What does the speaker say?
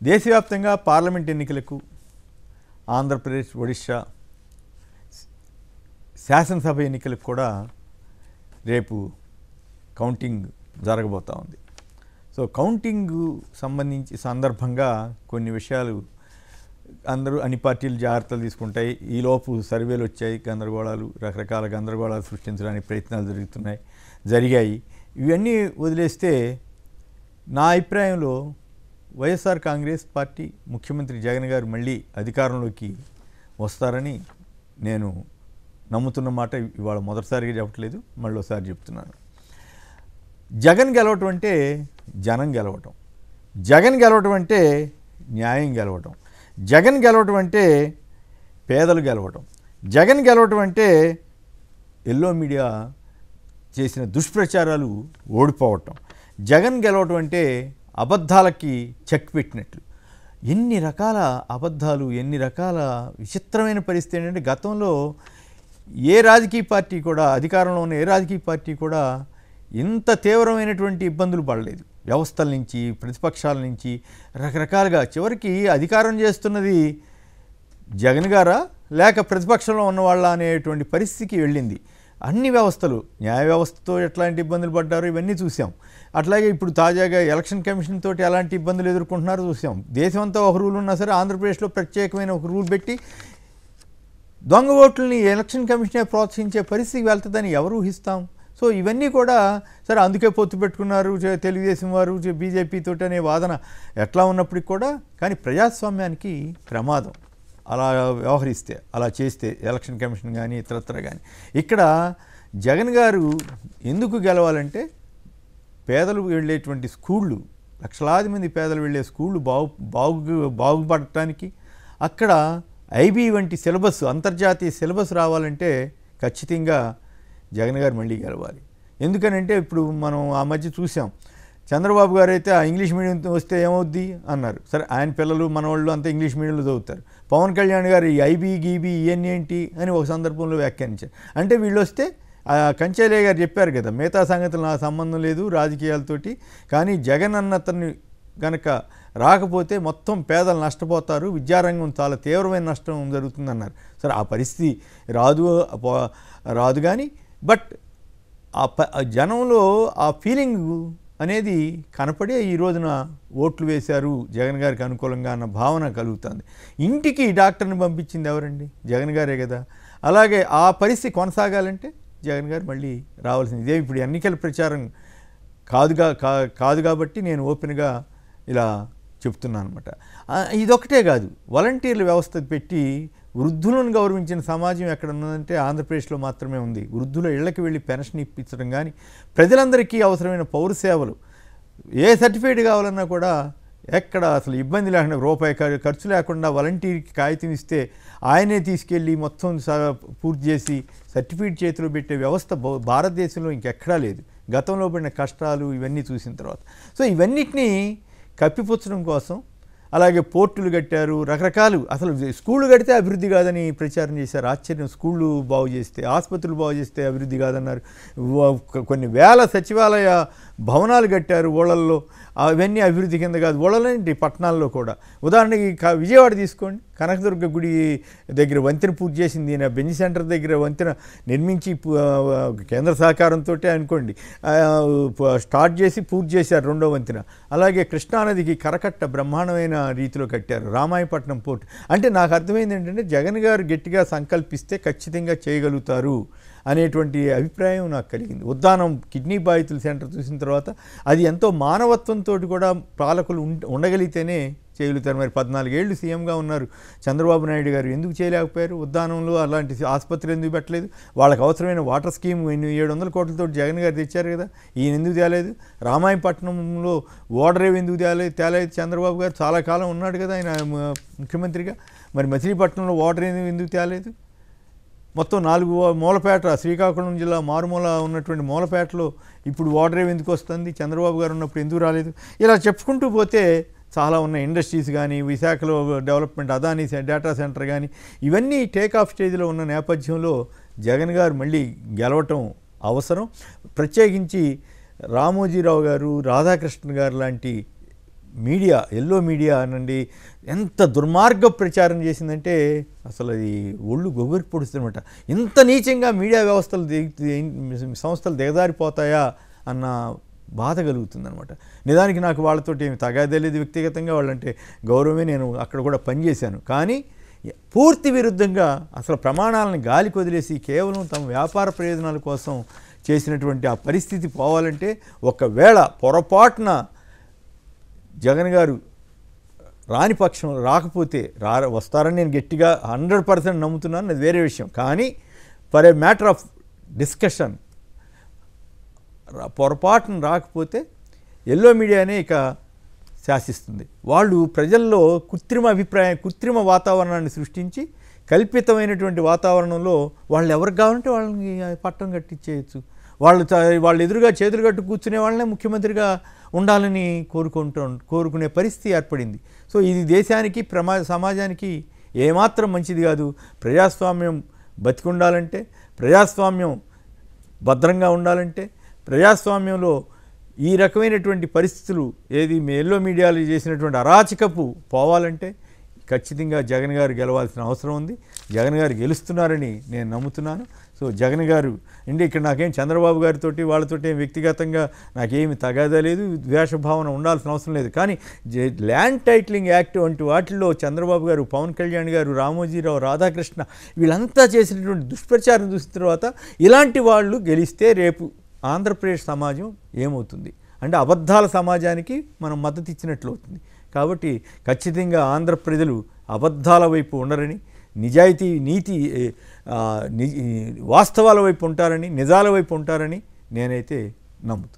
దేశవ్యాప్తంగా పార్లమెంట్ ఎన్నికలకు ఆంధ్రప్రదేశ్, ఒడిశా శాసనసభ ఎన్నికలకు కూడా రేపు కౌంటింగ్ జరగబోతూ ఉంది. సో కౌంటింగ్ సంబంధించి సందర్భంగా కొన్ని విషయాలు అందరూ అన్ని పార్టీలు జాగ్రత్తలు తీసుకుంటాయి. ఈలోపు సర్వేలు వచ్చాయి, రకరకాల గందరగోళాలు సృష్టించడానికి ప్రయత్నాలు జరిగాయి. ఇవన్నీ వదిలేస్తే నా అభిప్రాయంలో వైఎస్ఆర్ కాంగ్రెస్ పార్టీ ముఖ్యమంత్రి జగన్ గారు మళ్ళీ అధికారంలోకి వస్తారని నేను నమ్ముతున్న మాట ఇవాళ మొదటిసారిగా చెప్పట్లేదు, మళ్ళీసారి చెప్తున్నాను. జగన్ గెలవటం అంటే జనం గెలవటం, జగన్ గెలవటం అంటే న్యాయం గెలవటం, జగన్ గెలవటం అంటే పేదలు గెలవటం, జగన్ గెలవటం అంటే ఎల్లో మీడియా చేసిన దుష్ప్రచారాలు ఓడిపోవటం, జగన్ గెలవటం అంటే అబద్ధాలకి చెక్ పెట్టినట్లు. ఎన్ని రకాల అబద్ధాలు, ఎన్ని రకాల విచిత్రమైన పరిస్థితి ఏంటంటే గతంలో ఏ రాజకీయ పార్టీ కూడా, అధికారంలో ఉన్న ఏ రాజకీయ పార్టీ కూడా ఇంత తీవ్రమైనటువంటి ఇబ్బందులు పడలేదు. వ్యవస్థల నుంచి, ప్రతిపక్షాల నుంచి రకరకాలుగా. చివరికి అధికారం చేస్తున్నది జగన్ గారా లేక ప్రతిపక్షంలో ఉన్నవాళ్ళ అనేటువంటి పరిస్థితికి వెళ్ళింది. అన్ని వ్యవస్థలు, న్యాయ వ్యవస్థతో ఎట్లాంటి ఇబ్బందులు పడ్డారో ఇవన్నీ చూసాం. అట్లాగే ఇప్పుడు తాజాగా ఎలక్షన్ కమిషన్ తోటి ఎలాంటి ఇబ్బందులు ఎదుర్కొంటున్నారో చూసాం. దేశమంతా ఒక రూల్ ఉన్నా సరే ఆంధ్రప్రదేశ్లో ప్రత్యేకమైన ఒక రూల్ పెట్టి దొంగ ఓట్లని ఎలక్షన్ కమిషనే ప్రోత్సహించే పరిస్థితికి వెళ్తుందని ఎవరు ఊహిస్తాం? సో ఇవన్నీ కూడా సరే అందుకే పొత్తు పెట్టుకున్నారు తెలుగుదేశం వారు బీజేపీ తోటి అనే వాదన ఎట్లా ఉన్నప్పటికి కూడా, కానీ ప్రజాస్వామ్యానికి ప్రమాదం అలా వ్యవహరిస్తే, అలా చేస్తే ఎలక్షన్ కమిషన్ కానీ ఇతరత్ర కానీ. ఇక్కడ జగన్ గారు ఎందుకు గెలవాలంటే పేదలు వెళ్ళేటువంటి స్కూళ్ళు, లక్షలాది మంది పేదలు వెళ్ళే స్కూళ్ళు బాగుపడటానికి, అక్కడ ఐబీ వంటి సిలబస్, అంతర్జాతీయ సిలబస్ రావాలంటే ఖచ్చితంగా జగన్ గారు మళ్ళీ గెలవాలి. ఎందుకనంటే ఇప్పుడు మనం ఆ మధ్య చూసాం, చంద్రబాబు గారు అయితే ఆ ఇంగ్లీష్ మీడియం వస్తే ఏమవుద్ది అన్నారు. సరే ఆయన పిల్లలు మనవాళ్ళు అంతా ఇంగ్లీష్ మీడియంలో చదువుతారు. పవన్ కళ్యాణ్ గారు ఈ ఐబీ గీబీ ఇవన్నీ ఏంటి అని ఒక సందర్భంలో వ్యాఖ్యానించారు. అంటే వీళ్ళు వస్తే కంచెలయ్య గారు చెప్పారు కదా, మిగతా సంగతులు నాకు సంబంధం లేదు రాజకీయాలతోటి, కానీ జగన్ అన్నతన్ని గనక రాకపోతే మొత్తం పేదలు నష్టపోతారు, విద్యారంగం చాలా తీవ్రమైన నష్టం జరుగుతుందన్నారు. సరే ఆ పరిస్థితి రాదు కానీ బట్ ఆ జనంలో ఆ ఫీలింగ్ అనేది కనపడే ఈ రోజున ఓట్లు వేశారు జగన్ గారికి అనుకూలంగా అన్న భావన కలుగుతుంది. ఇంటికి డాక్టర్ని పంపించింది ఎవరండి? జగన్ గారే కదా. అలాగే ఆ పరిస్థితి కొనసాగాలంటే జగన్ గారు మళ్ళీ రావాల్సింది. ఇదే ఇప్పుడు ఎన్నికల ప్రచారం కాదు కాబట్టి నేను ఓపెన్గా ఇలా చెప్తున్నాను అనమాట. ఇదొక్కటే కాదు, వాలంటీర్ల వ్యవస్థ పెట్టి వృద్ధులను గౌరవించిన సమాజం ఎక్కడ ఉన్నదంటే ఆంధ్రప్రదేశ్లో మాత్రమే ఉంది. వృద్ధుల ఇళ్లకి వెళ్ళి పెన్షన్ ఇప్పించడం కానీ, ప్రజలందరికీ అవసరమైన పౌర సేవలు, ఏ సర్టిఫికేట్ కావాలన్నా కూడా ఎక్కడ అసలు ఇబ్బంది లేకుండా, రూపాయి ఖర్చు లేకుండా వాలంటీర్కి కాగితం ఇస్తే ఆయనే తీసుకెళ్ళి మొత్తం పూర్తి చేసి సర్టిఫికేట్ చేతిలో పెట్టే వ్యవస్థ భారతదేశంలో ఇంకెక్కడా లేదు. గతంలో పడిన కష్టాలు ఇవన్నీ చూసిన తర్వాత. సో ఇవన్నిటినీ కప్పిపుచ్చడం కోసం అలాగే పోర్టులు కట్టారు, రకరకాలు. అసలు స్కూళ్ళు కడితే అభివృద్ధి కాదని ప్రచారం చేశారు. ఆశ్చర్యం. స్కూళ్ళు బాగు చేస్తే, ఆసుపత్రులు బాగు చేస్తే అభివృద్ధి కాదన్నారు. కొన్ని వేల సచివాలయ భవనాలు కట్టారు ఊళ్ళల్లో, అవన్నీ అభివృద్ధి కింద కాదు. ఊళ్ళలోంటి పట్టణాల్లో కూడా. ఉదాహరణకి విజయవాడ తీసుకోండి, కనకదుర్గ గుడి దగ్గర వంతెన పూర్తి చేసింది, బెంజ్ సెంటర్ దగ్గర వంతెన నిర్మించి కేంద్ర సహకారంతో అనుకోండి స్టార్ట్ చేసి పూర్తి చేశారు రెండో వంతెన. అలాగే కృష్ణానదికి కరకట్ట బ్రహ్మాండమైన రీతిలో కట్టారు. రామాయపట్నం పోర్ట్. అంటే నాకు అర్థమైంది ఏంటంటే జగన్ గారు గట్టిగా సంకల్పిస్తే ఖచ్చితంగా చేయగలుగుతారు అనేటువంటి అభిప్రాయం నాకు కలిగింది. ఉద్దానం కిడ్నీ బాధితుల సెంటర్ చూసిన తర్వాత అది ఎంతో మానవత్వంతో కూడా పాలకులు ఉండగలిగితేనే చేయగలుగుతారు. మరి 14 ఏళ్ళు సీఎంగా ఉన్నారు చంద్రబాబు నాయుడు గారు, ఎందుకు చేయలేకపోయారు? ఉద్దానంలో అలాంటి ఆసుపత్రులు ఎందుకు పెట్టలేదు? వాళ్ళకి అవసరమైన వాటర్ స్కీమ్ 700 కోట్లతో జగన్ గారు తెచ్చారు కదా, ఈయన ఎందుకు తేలేదు? రామాయపట్నంలో ఓడరేవు ఎందుకు తేలేదు చంద్రబాబు గారు? చాలా కాలం ఉన్నాడు కదా ఆయన ముఖ్యమంత్రిగా. మరి మచిలీపట్నంలో ఓడరేవు ఎందుకు తేలేదు? మొత్తం 4 మూలపేట, శ్రీకాకుళం జిల్లా మారుమూల ఉన్నటువంటి మూలపేటలో ఇప్పుడు ఓడరేవు ఎందుకు వస్తుంది? చంద్రబాబు గారు ఉన్నప్పుడు ఎందుకు రాలేదు? ఇలా చెప్పుకుంటూ పోతే చాలా ఉన్నాయి. ఇండస్ట్రీస్ కానీ, విశాఖలో డెవలప్మెంట్, అదానీ డేటా సెంటర్ కానీ, ఇవన్నీ టేక్ ఆఫ్ స్టేజ్లో ఉన్న నేపథ్యంలో జగన్ గారు మళ్ళీ గెలవటం అవసరం. ప్రత్యేకించి రామోజీరావు గారు, రాధాకృష్ణ గారు లాంటి మీడియా ఎల్లో మీడియా అనండి ఎంత దుర్మార్గ ప్రచారం చేసిందంటే అసలు అది ఒళ్ళు గొగురు పొడుస్తుందన్నమాట. ఇంత నీచంగా మీడియా వ్యవస్థలు సంస్థలు దిగజారిపోతాయా అన్న బాధ కలుగుతుందనమాట. నిజానికి నాకు వాళ్ళతోటి ఏమి తగాదే లేదు, వ్యక్తిగతంగా వాళ్ళంటే గౌరవమే, నేను అక్కడ కూడా పనిచేశాను. కానీ పూర్తి విరుద్ధంగా అసలు ప్రమాణాలను గాలికి వదిలేసి కేవలం తమ వ్యాపార ప్రయోజనాల కోసం చేసినటువంటి ఆ పరిస్థితి పోవాలంటే, ఒకవేళ పొరపాటున జగన్ గారు రాని పక్షం రాకపోతే వస్తారని నేను గట్టిగా 100% నమ్ముతున్నాను, అది వేరే విషయం. కానీ for a matter of discussion పొరపాటున రాకపోతే ఎల్లో మీడియానే ఇక శాసిస్తుంది. వాళ్ళు ప్రజల్లో కృత్రిమ వాతావరణాన్ని సృష్టించి కల్పితమైనటువంటి వాతావరణంలో వాళ్ళు ఎవరికి కావాలంటే వాళ్ళని పట్టం కట్టించేయచ్చు. వాళ్ళు ఎదురుగా చేతులు కట్టు కూర్చునే వాళ్ళనే ముఖ్యమంత్రిగా ఉండాలని కోరుకునే పరిస్థితి ఏర్పడింది. సో ఇది దేశానికి సమాజానికి ఏమాత్రం మంచిది కాదు. ప్రజాస్వామ్యం బతికుండాలంటే, ప్రజాస్వామ్యం భద్రంగా ఉండాలంటే, ప్రజాస్వామ్యంలో ఈ రకమైనటువంటి పరిస్థితులు ఏది ఎల్లో మీడియాలో చేసినటువంటి అరాచకపు పోవాలంటే ఖచ్చితంగా జగన్ గారు గెలవాల్సిన అవసరం ఉంది. జగన్ గారు గెలుస్తున్నారని నేను నమ్ముతున్నాను. సో జగన్ గారు అంటే ఇక్కడ నాకేం చంద్రబాబు గారితో వాళ్ళతోటి వ్యక్తిగతంగా నాకేమి తగాదా లేదు, ద్వేషభావన ఉండాల్సిన అవసరం లేదు. కానీ ల్యాండ్ టైటిలింగ్ యాక్ట్ వంటి వాటిల్లో చంద్రబాబు గారు, పవన్ కళ్యాణ్ గారు, రామోజీరావు, రాధాకృష్ణ వీళ్ళంతా చేసినటువంటి దుష్ప్రచారం చూసిన తర్వాత ఇలాంటి వాళ్ళు గెలిస్తే రేపు ఆంధ్రప్రదేశ్ సమాజం ఏమవుతుంది అంటే అబద్ధాల సమాజానికి మనం మద్దతు ఇచ్చినట్లు అవుతుంది. కాబట్టి ఖచ్చితంగా ఆంధ్ర ప్రజలు అబద్ధాల వైపు ఉండరని, నిజాయితీ నీతి వాస్తవాల వైపు ఉంటారని, నిజాల వైపు ఉంటారని నేనైతే నమ్ముతున్నాను.